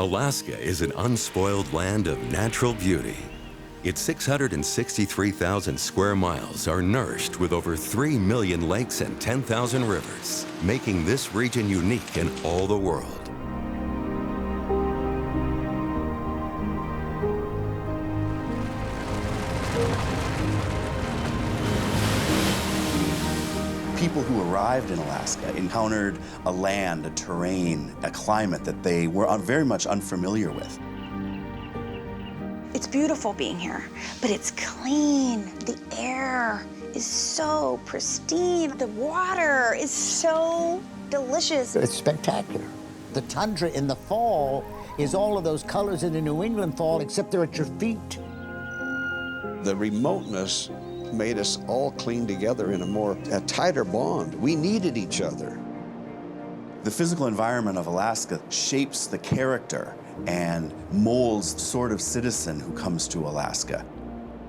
Alaska is an unspoiled land of natural beauty. Its 663,000 square miles are nourished with over 3 million lakes and 10,000 rivers, making this region unique in all the world. People who arrived in Alaska encountered a land, a terrain, a climate that they were very much unfamiliar with. It's beautiful being here, but it's clean. The air is so pristine. The water is so delicious. It's spectacular. The tundra in the fall is all of those colors in the New England fall, except they're at your feet. The remoteness made us all cling together in a tighter bond. We needed each other. The physical environment of Alaska shapes the character and molds the sort of citizen who comes to Alaska.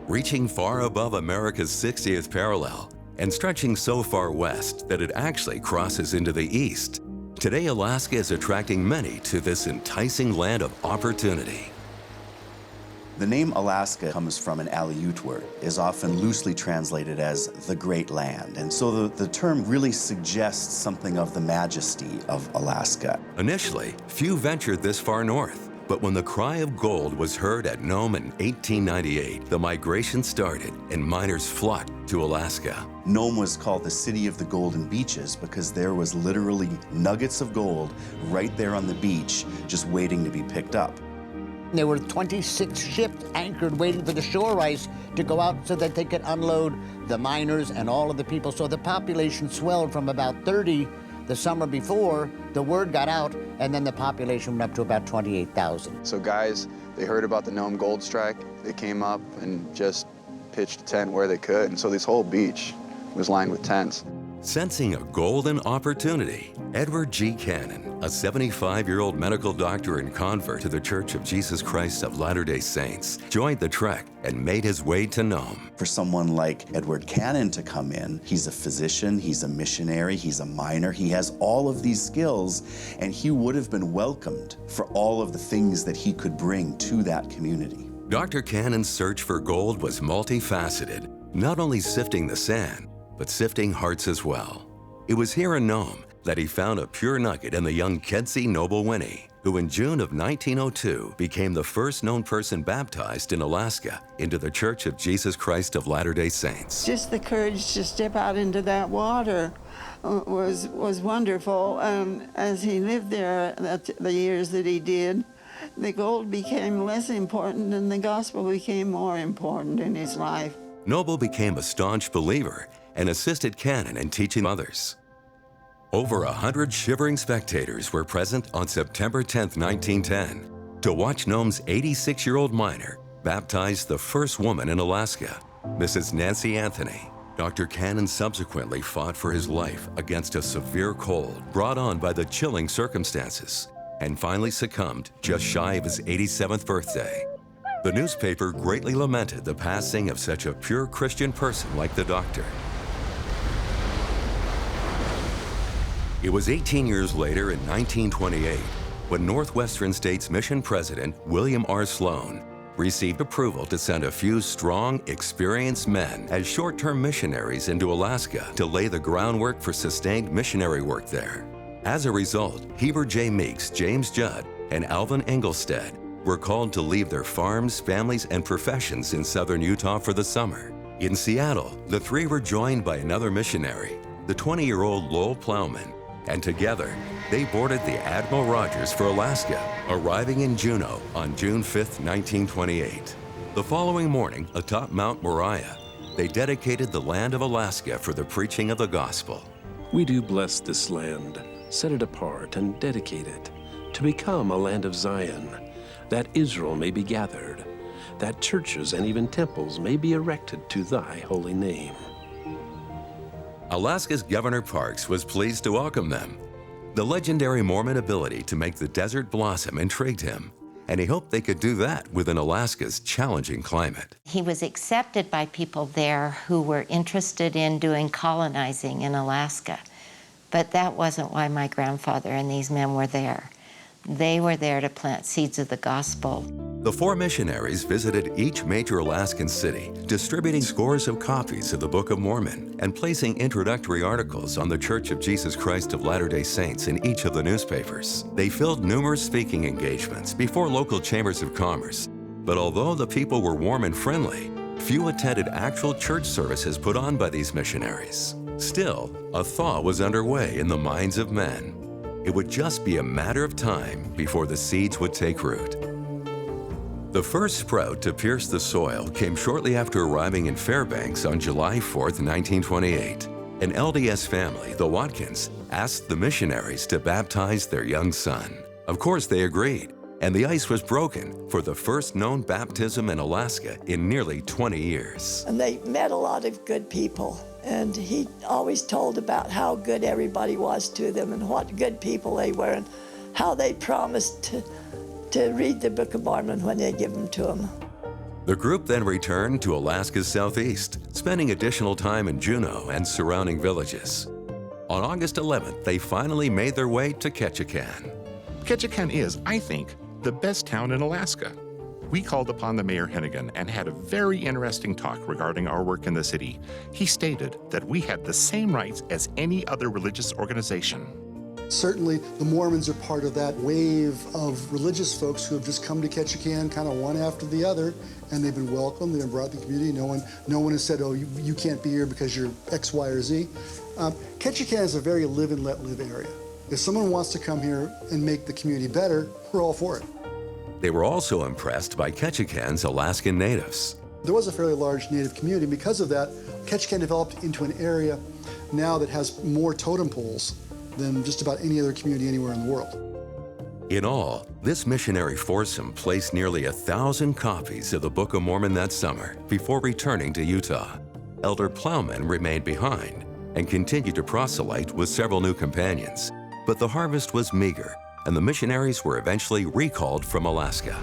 Reaching far above America's 60th parallel and stretching so far west that it actually crosses into the east, today Alaska is attracting many to this enticing land of opportunity. The name Alaska comes from an Aleut word, is often loosely translated as the Great Land. And so the term really suggests something of the majesty of Alaska. Initially, few ventured this far north, but when the cry of gold was heard at Nome in 1898, the migration started and miners flocked to Alaska. Nome was called the City of the Golden Beaches because there was literally nuggets of gold right there on the beach just waiting to be picked up. There were 26 ships anchored waiting for the shore ice to go out so that they could unload the miners and all of the people. So the population swelled from about 30 the summer before, the word got out, and then the population went up to about 28,000. So guys, they heard about the Nome gold strike. They came up and just pitched a tent where they could. And so this whole beach was lined with tents. Sensing a golden opportunity, Edward G. Cannon, a 75-year-old medical doctor and convert to the Church of Jesus Christ of Latter-day Saints, joined the trek and made his way to Nome. For someone like Edward Cannon to come in, he's a physician, he's a missionary, he's a miner, he has all of these skills, and he would have been welcomed for all of the things that he could bring to that community. Dr. Cannon's search for gold was multifaceted, not only sifting the sand, but sifting hearts as well. It was here in Nome that he found a pure nugget in the young Kedzie Noble Winnie, who in June of 1902 became the first known person baptized in Alaska into the Church of Jesus Christ of Latter-day Saints. Just the courage to step out into that water was wonderful. As he lived there the years that he did, the gold became less important and the gospel became more important in his life. Noble became a staunch believer and assisted Cannon in teaching others. Over 100 shivering spectators were present on September 10, 1910, to watch Nome's 86-year-old miner baptize the first woman in Alaska, Mrs. Nancy Anthony. Dr. Cannon subsequently fought for his life against a severe cold brought on by the chilling circumstances, and finally succumbed just shy of his 87th birthday. The newspaper greatly lamented the passing of such a pure Christian person like the doctor. It was 18 years later in 1928 when Northwestern State's mission president, William R. Sloan, received approval to send a few strong, experienced men as short-term missionaries into Alaska to lay the groundwork for sustained missionary work there. As a result, Heber J. Meeks, James Judd, and Alvin Engelstead were called to leave their farms, families, and professions in southern Utah for the summer. In Seattle, the three were joined by another missionary, the 20-year-old Lowell Plowman, and together, they boarded the Admiral Rogers for Alaska, arriving in Juneau on June 5, 1928. The following morning, atop Mount Moriah, they dedicated the land of Alaska for the preaching of the gospel. We do bless this land, set it apart and dedicate it to become a land of Zion, that Israel may be gathered, that churches and even temples may be erected to thy holy name. Alaska's Governor Parks was pleased to welcome them. The legendary Mormon ability to make the desert blossom intrigued him, and he hoped they could do that within Alaska's challenging climate. He was accepted by people there who were interested in doing colonizing in Alaska, but that wasn't why my grandfather and these men were there. They were there to plant seeds of the gospel. The four missionaries visited each major Alaskan city, distributing scores of copies of the Book of Mormon and placing introductory articles on the Church of Jesus Christ of Latter-day Saints in each of the newspapers. They filled numerous speaking engagements before local chambers of commerce. But although the people were warm and friendly, few attended actual church services put on by these missionaries. Still, a thaw was underway in the minds of men. It would just be a matter of time before the seeds would take root. The first sprout to pierce the soil came shortly after arriving in Fairbanks on July 4th, 1928. An LDS family, the Watkins, asked the missionaries to baptize their young son. Of course, they agreed, and the ice was broken for the first known baptism in Alaska in nearly 20 years. And they met a lot of good people, and he always told about how good everybody was to them and what good people they were and how they promised to read the Book of Mormon when they give them to them. The group then returned to Alaska's southeast, spending additional time in Juneau and surrounding villages. On August 11th, they finally made their way to Ketchikan. Ketchikan is, I think, the best town in Alaska. We called upon the Mayor Hennigan and had a very interesting talk regarding our work in the city. He stated that we had the same rights as any other religious organization. Certainly, the Mormons are part of that wave of religious folks who have just come to Ketchikan kind of one after the other, and they've been welcomed, they've been brought to the community. No one has said, oh, you can't be here because you're X, Y, or Z. Ketchikan is a very live and let live area. If someone wants to come here and make the community better, we're all for it. They were also impressed by Ketchikan's Alaskan natives. There was a fairly large native community, and because of that, Ketchikan developed into an area now that has more totem poles than just about any other community anywhere in the world. In all, this missionary foursome placed nearly 1,000 copies of the Book of Mormon that summer before returning to Utah. Elder Plowman remained behind and continued to proselyte with several new companions, but the harvest was meager, and the missionaries were eventually recalled from Alaska.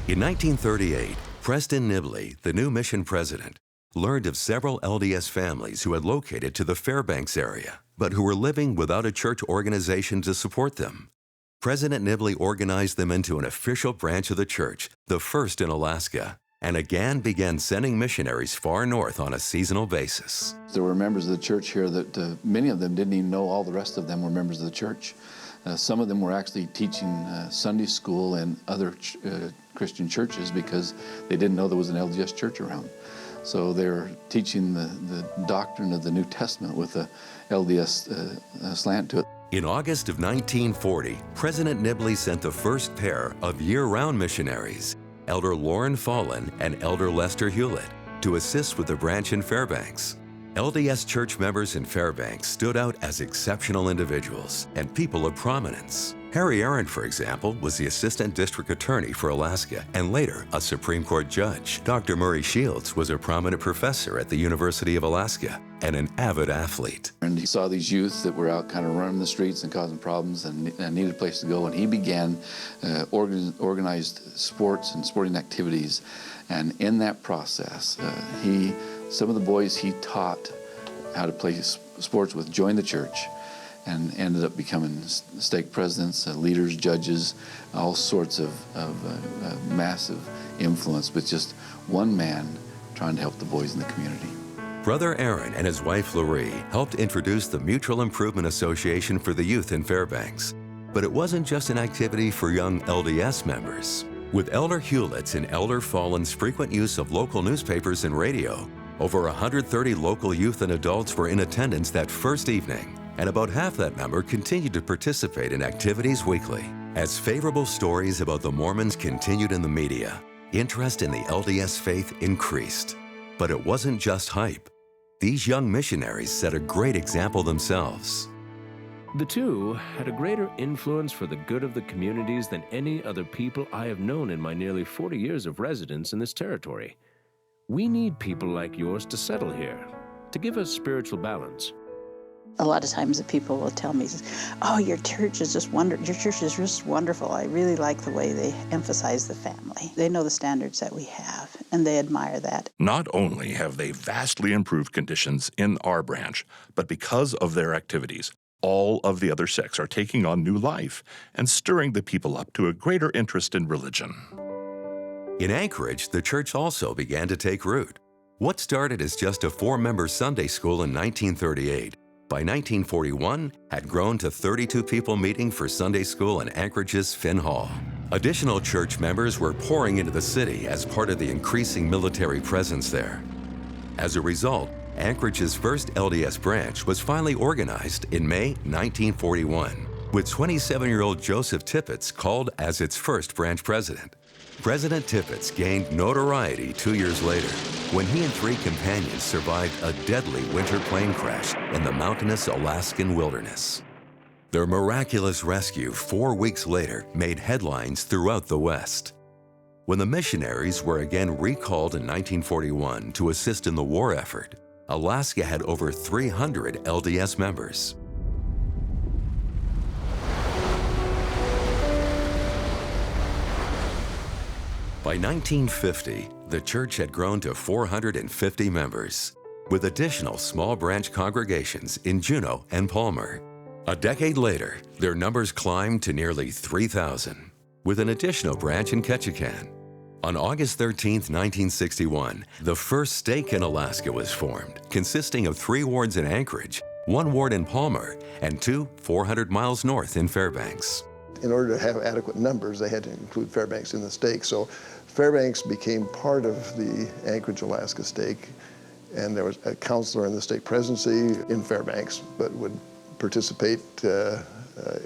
In 1938, Preston Nibley, the new mission president, learned of several LDS families who had located to the Fairbanks area, but who were living without a church organization to support them. President Nibley organized them into an official branch of the church, the first in Alaska, and again began sending missionaries far north on a seasonal basis. There were members of the church here that many of them didn't even know all the rest of them were members of the church. Some of them were actually teaching Sunday school and other Christian churches because they didn't know there was an LDS church around. So they were teaching the doctrine of the New Testament with a LDS slant to it. In August of 1940, President Nibley sent the first pair of year-round missionaries, Elder Lauren Fallon and Elder Lester Hewlett, to assist with the branch in Fairbanks. LDS church members in Fairbanks stood out as exceptional individuals and people of prominence. Harry Aaron, for example, was the assistant district attorney for Alaska and later a Supreme Court judge. Dr. Murray Shields was a prominent professor at the University of Alaska and an avid athlete. And he saw these youth that were out kind of running the streets and causing problems and needed a place to go, and he began organized sports and sporting activities. And in that process, some of the boys he taught how to play sports with joined the church and ended up becoming stake presidents, leaders, judges, all sorts of massive influence with just one man trying to help the boys in the community. Brother Aaron and his wife Laurie helped introduce the Mutual Improvement Association for the youth in Fairbanks. But it wasn't just an activity for young LDS members. With Elder Hewlett's and Elder Fallon's frequent use of local newspapers and radio, over 130 local youth and adults were in attendance that first evening, and about half that number continued to participate in activities weekly. As favorable stories about the Mormons continued in the media, interest in the LDS faith increased. But it wasn't just hype. These young missionaries set a great example themselves. The two had a greater influence for the good of the communities than any other people I have known in my nearly 40 years of residence in this territory. We need people like yours to settle here, to give us spiritual balance. A lot of times the people will tell me, oh, your church is just wonderful. Your church is just wonderful. I really like the way they emphasize the family. They know the standards that we have. and they admire that. Not only have they vastly improved conditions in our branch, but because of their activities, all of the other sects are taking on new life and stirring the people up to a greater interest in religion. In Anchorage, the church also began to take root. What started as just a 4-member Sunday school in 1938, by 1941 had grown to 32 people meeting for Sunday school in Anchorage's Finn Hall. Additional church members were pouring into the city as part of the increasing military presence there. As a result, Anchorage's first LDS branch was finally organized in May 1941, with 27-year-old Joseph Tippett called as its first branch president. President Tippett gained notoriety 2 years later when he and 3 companions survived a deadly winter plane crash in the mountainous Alaskan wilderness. Their miraculous rescue 4 weeks later made headlines throughout the West. When the missionaries were again recalled in 1941 to assist in the war effort, Alaska had over 300 LDS members. By 1950, the church had grown to 450 members, with additional small branch congregations in Juneau and Palmer. A decade later, their numbers climbed to nearly 3,000, with an additional branch in Ketchikan. On August 13, 1961, the first stake in Alaska was formed, consisting of 3 wards in Anchorage, 1 ward in Palmer, and 2 400 miles north in Fairbanks. In order to have adequate numbers, they had to include Fairbanks in the stake. So Fairbanks became part of the Anchorage, Alaska stake, and there was a counselor in the stake presidency in Fairbanks, but would participate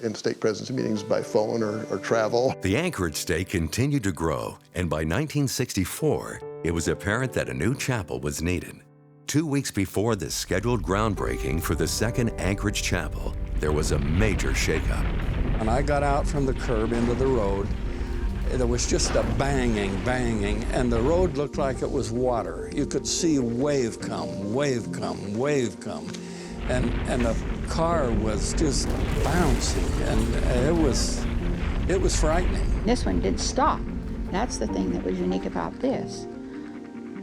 in stake presidency meetings by phone or travel. The Anchorage stake continued to grow, and by 1964, it was apparent that a new chapel was needed. 2 weeks before the scheduled groundbreaking for the second Anchorage chapel, there was a major shakeup. When I got out from the curb into the road, there was just a banging, and the road looked like it was water. You could see wave come, wave come, wave come. And the car was just bouncing, and it was frightening. This one didn't stop. That's the thing that was unique about this.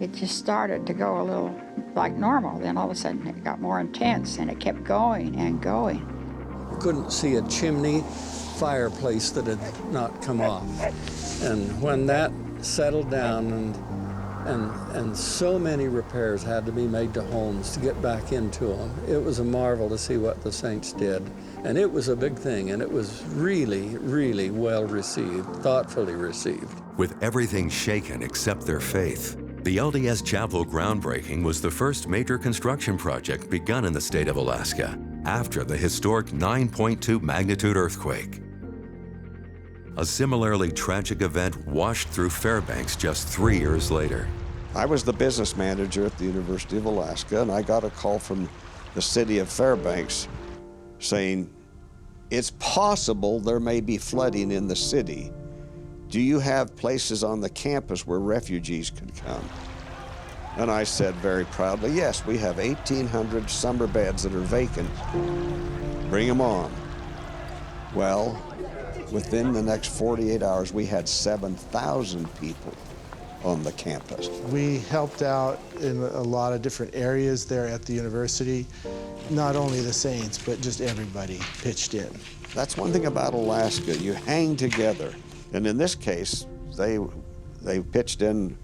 It just started to go a little like normal, then all of a sudden it got more intense, and it kept going and going. You couldn't see a chimney fireplace that had not come off. And when that settled down and so many repairs had to be made to homes to get back into them, it was a marvel to see what the saints did. And it was a big thing, and it was really, really well received, thoughtfully received. With everything shaken except their faith, the LDS Chapel groundbreaking was the first major construction project begun in the state of Alaska after the historic 9.2 magnitude earthquake. A similarly tragic event washed through Fairbanks just 3 years later. I was the business manager at the University of Alaska, and I got a call from the city of Fairbanks saying, "It's possible there may be flooding in the city. Do you have places on the campus where refugees could come?" And I said very proudly, "Yes, we have 1,800 summer beds that are vacant. Bring them on." Well, within the next 48 hours, we had 7,000 people on the campus. We helped out in a lot of different areas there at the university. Not only the saints, but just everybody pitched in. That's one thing about Alaska. You hang together. And in this case, they pitched in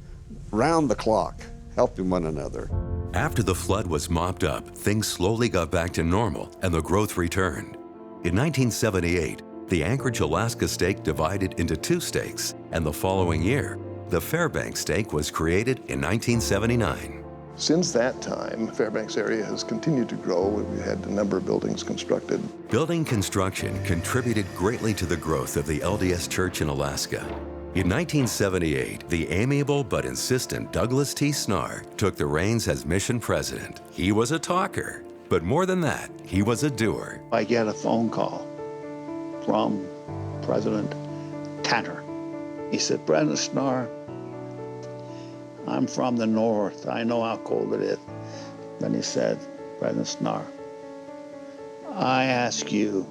round the clock, helping one another. After the flood was mopped up, things slowly got back to normal and the growth returned. In 1978, the Anchorage, Alaska stake divided into 2 stakes, and the following year, the Fairbanks stake was created in 1979. Since that time, Fairbanks area has continued to grow. We've had a number of buildings constructed. Building construction contributed greatly to the growth of the LDS Church in Alaska. In 1978, the amiable but insistent Douglas T. Snar took the reins as mission president. He was a talker, but more than that, he was a doer. I get a phone call from President Tanner. He said, "President Snar, I'm from the north. I know how cold it is." Then he said, "President Snar, I ask you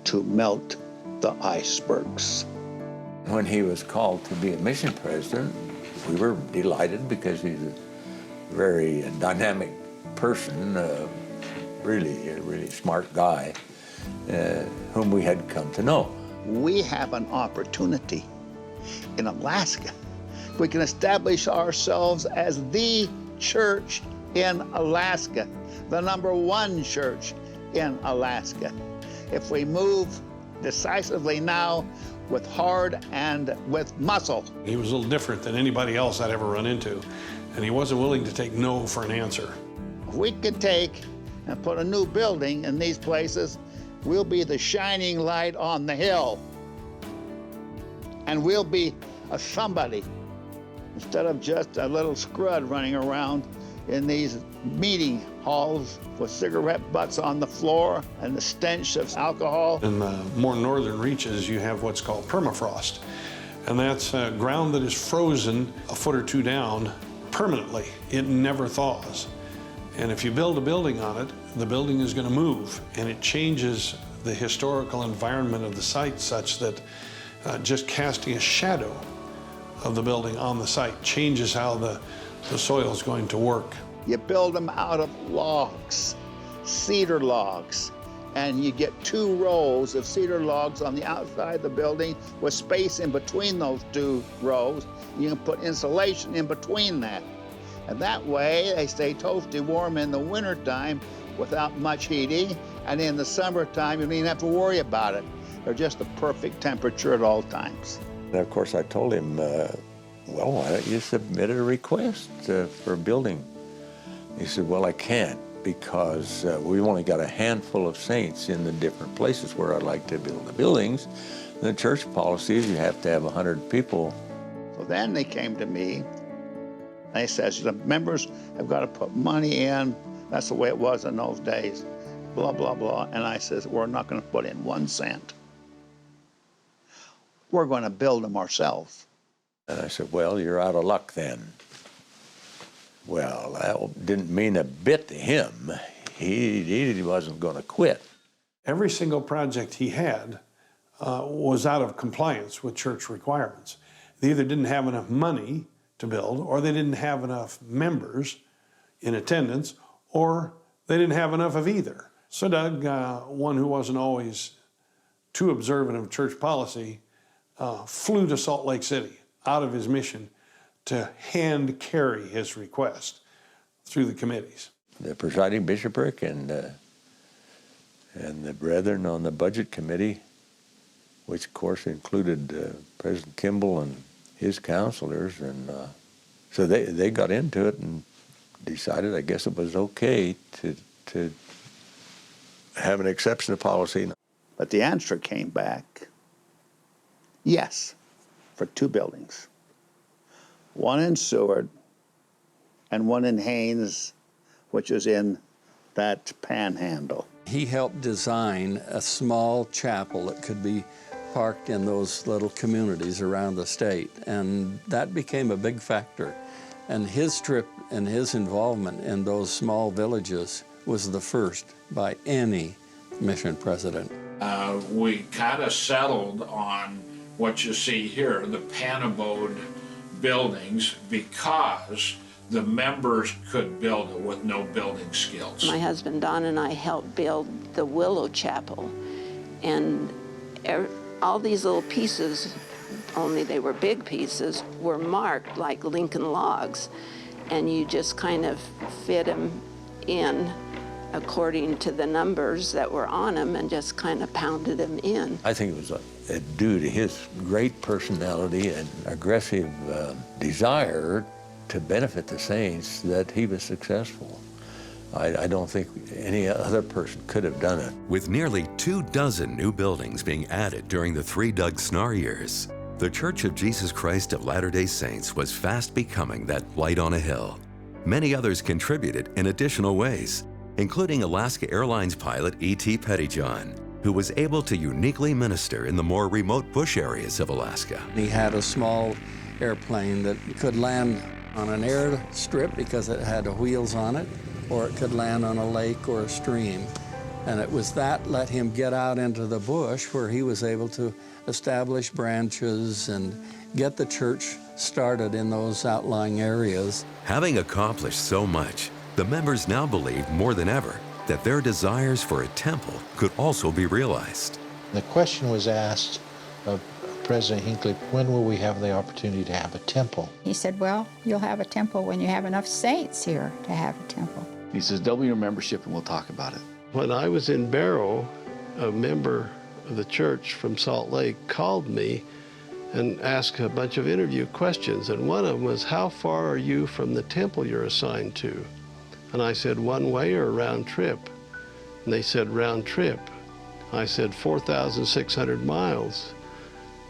to melt the icebergs." When he was called to be a mission president, We were delighted because he's a very dynamic person, really a really smart guy, whom we had come to know. We have an opportunity in Alaska. We can establish ourselves as the church in Alaska, the #1 church in Alaska. If we move decisively now with heart and with muscle. He was a little different than anybody else I'd ever run into, and he wasn't willing to take no for an answer. If we could take and put a new building in these places, we'll be the shining light on the hill. And we'll be a somebody instead of just a little scrud running around in these meeting halls with cigarette butts on the floor and the stench of alcohol. In the more northern reaches, you have what's called permafrost, and that's ground that is frozen a foot or two down permanently. It never thaws. And if you build a building on it, the building is going to move, and it changes the historical environment of the site such that just casting a shadow of the building on the site changes how the soil is going to work. You build them out of logs, cedar logs, and you get 2 rows of cedar logs on the outside of the building with space in between those 2 rows. You can put insulation in between that. And that way, they stay toasty warm in the wintertime without much heating, and in the summertime, you don't even have to worry about it. They're just the perfect temperature at all times. And of course, I told him, well, why don't you submit a request for a building? He said, well, I can't because we've only got a handful of saints in the different places where I'd like to build the buildings. And the church policy is you have to have 100 people. So then they came to me, and they says, the members have got to put money in. That's the way it was in those days, blah, blah, blah. And I says, we're not going to put in 1 cent. We're going to build them ourselves. And I said, well, you're out of luck then. Well, that didn't mean a bit to him. He wasn't going to quit. Every single project he had was out of compliance with church requirements. They either didn't have enough money to build, or they didn't have enough members in attendance, or they didn't have enough of either. So Doug, one who wasn't always too observant of church policy, flew to Salt Lake City out of his mission to hand carry his request through the committees. The presiding bishopric and the brethren on the budget committee, which of course included President Kimball and his counselors, and so they got into it and decided, I guess it was okay to have an exception to policy. But the answer came back, yes, for 2 buildings. 1 in Seward and 1 in Haines, which is in that panhandle. He helped design a small chapel that could be parked in those little communities around the state, and that became a big factor. And his trip and his involvement in those small villages was the first by any mission president. We kind of settled on what you see here, the panabode buildings, because the members could build it with no building skills. My husband Don and I helped build the Willow Chapel, and all these little pieces, only they were big pieces, were marked like Lincoln logs, and you just kind of fit them in according to the numbers that were on them and just kind of pounded them in. I think it was due to his great personality and aggressive desire to benefit the saints that he was successful. I don't think any other person could have done it. With nearly 24 new buildings being added during the 3 Doug Snar years, the Church of Jesus Christ of Latter-day Saints was fast becoming that light on a hill. Many others contributed in additional ways, including Alaska Airlines pilot E.T. Pettyjohn, who was able to uniquely minister in the more remote bush areas of Alaska. He had a small airplane that could land on an airstrip because it had wheels on it, or it could land on a lake or a stream. And it was that let him get out into the bush where he was able to establish branches and get the church started in those outlying areas. Having accomplished so much, the members now believe more than ever that their desires for a temple could also be realized. The question was asked of President Hinckley, when will we have the opportunity to have a temple? He said, well, you'll have a temple when you have enough saints here to have a temple. He says, double your membership and we'll talk about it. When I was in Barrow, a member of the church from Salt Lake called me and asked a bunch of interview questions. And one of them was, how far are you from the temple you're assigned to? And I said, one way or round trip? And they said, round trip. I said, 4,600 miles.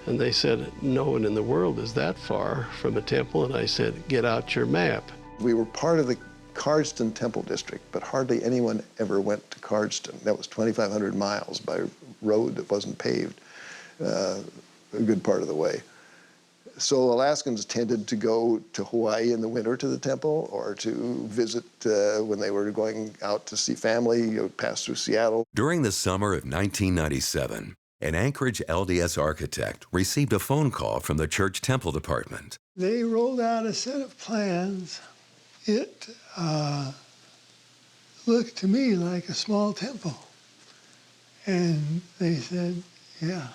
And they said, no one in the world is that far from a temple. And I said, get out your map. We were part of the Cardston Temple District, but hardly anyone ever went to Cardston. That was 2,500 miles by road that wasn't paved a good part of the way. So Alaskans tended to go to Hawaii in the winter to the temple, or to visit when they were going out to see family, pass through Seattle. During the summer of 1997, an Anchorage LDS architect received a phone call from the church temple department. They rolled out a set of plans. It looked to me like a small temple. And they said, yeah,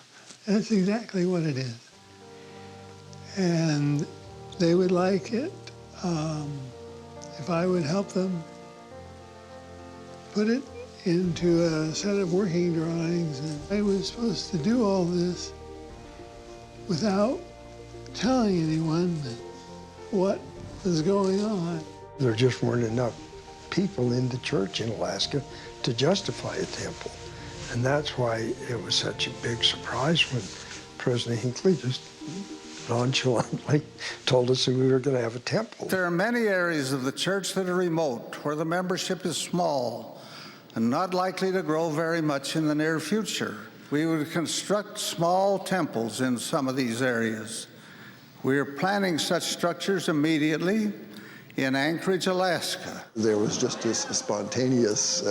that's exactly what it is. And they would like it if I would help them put it into a set of working drawings. And I was supposed to do all this without telling anyone what was going on. There just weren't enough people in the church in Alaska to justify a temple. And that's why it was such a big surprise when President Hinckley just nonchalantly told us that we were going to have a temple. There are many areas of the church that are remote, where the membership is small and not likely to grow very much in the near future. We would construct small temples in some of these areas. We are planning such structures immediately in Anchorage, Alaska. There was just a spontaneous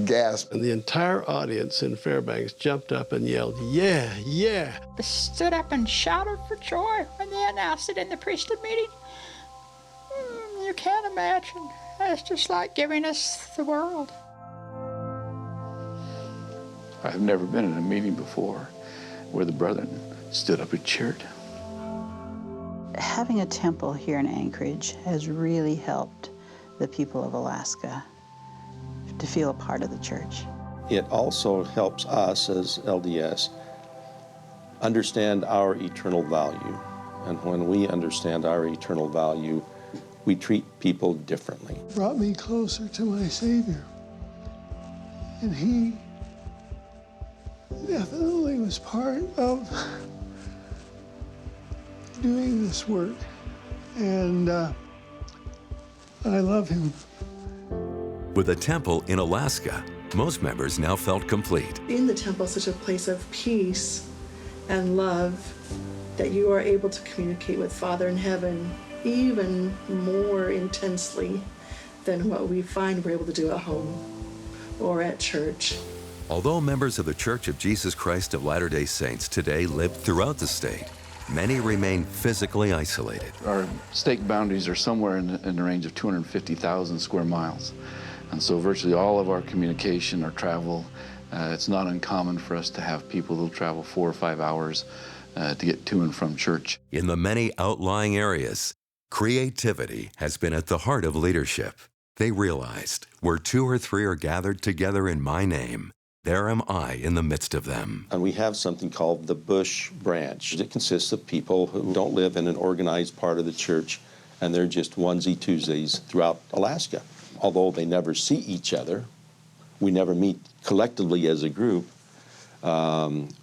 gasp. And the entire audience in Fairbanks jumped up and yelled, yeah, yeah. They stood up and shouted for joy when they announced it in the priesthood meeting. You can't imagine. It's just like giving us the world. I've never been in a meeting before where the brethren stood up and cheered. Having a temple here in Anchorage has really helped the people of Alaska to feel a part of the church. It also helps us as LDS understand our eternal value. And when we understand our eternal value, we treat people differently. Brought me closer to my Savior. And he definitely was part of doing this work, and I love him. With a temple in Alaska, most members now felt complete. In the temple, such a place of peace and love, that you are able to communicate with Father in heaven even more intensely than what we find we're able to do at home or at church. Although members of the Church of Jesus Christ of Latter-day Saints today live throughout the state, many remain physically isolated. Our stake boundaries are somewhere in the range of 250,000 square miles. And so virtually all of our communication, our travel, it's not uncommon for us to have people who'll travel 4 or 5 hours to get to and from church. In the many outlying areas, creativity has been at the heart of leadership. They realized, where 2 or 3 are gathered together in my name, there am I in the midst of them. And we have something called the Bush Branch. It consists of people who don't live in an organized part of the church, and they're just onesie-twosies throughout Alaska. Although they never see each other, we never meet collectively as a group,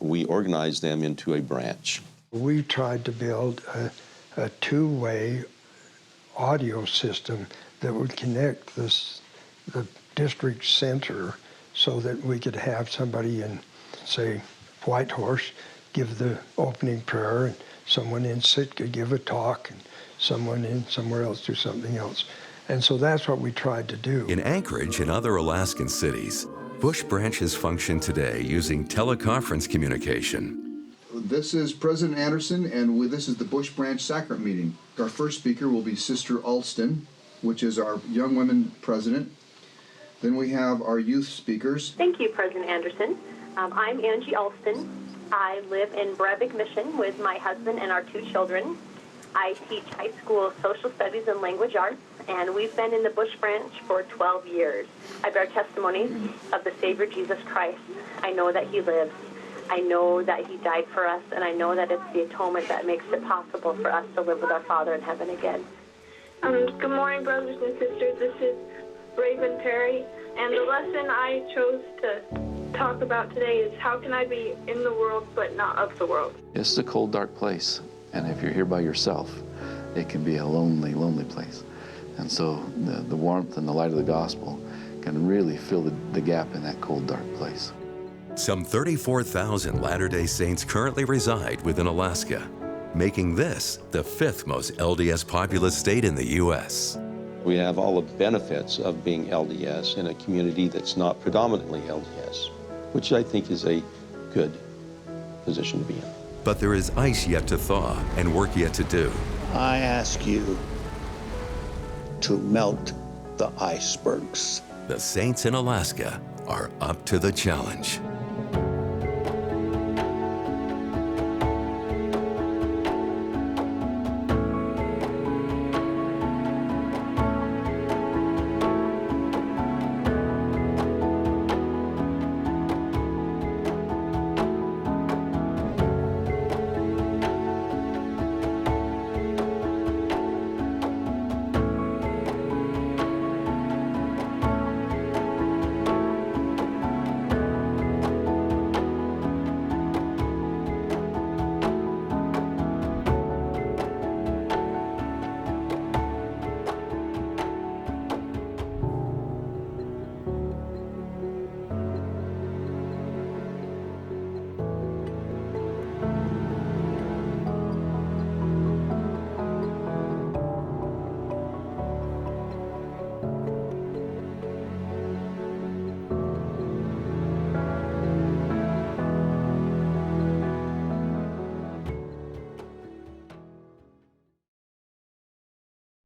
we organize them into a branch. We tried to build a two-way audio system that would connect the district center so that we could have somebody in, say, Whitehorse give the opening prayer, and someone in Sitka give a talk, and someone in somewhere else do something else. And so that's what we tried to do. In Anchorage and other Alaskan cities, Bush branches function today using teleconference communication. This is President Anderson, and this is the Bush Branch Sacrament meeting. Our first speaker will be Sister Alston, which is our Young Women President. Then we have our youth speakers. Thank you, President Anderson. I'm Angie Alston. I live in Breivik Mission with my husband and our 2 children. I teach high school social studies and language arts, and we've been in the Bush Branch for 12 years. I bear testimony of the Savior Jesus Christ. I know that he lives. I know that he died for us, and I know that it's the atonement that makes it possible for us to live with our Father in heaven again. Good morning, brothers and sisters. This is Raven Perry, and the lesson I chose to talk about today is how can I be in the world but not of the world? It's a cold, dark place, and if you're here by yourself, it can be a lonely, lonely place. And so the warmth and the light of the gospel can really fill the gap in that cold, dark place. Some 34,000 Latter-day Saints currently reside within Alaska, making this the 5th most LDS populous state in the U.S. We have all the benefits of being LDS in a community that's not predominantly LDS, which I think is a good position to be in. But there is ice yet to thaw and work yet to do. I ask you to melt the icebergs. The Saints in Alaska are up to the challenge.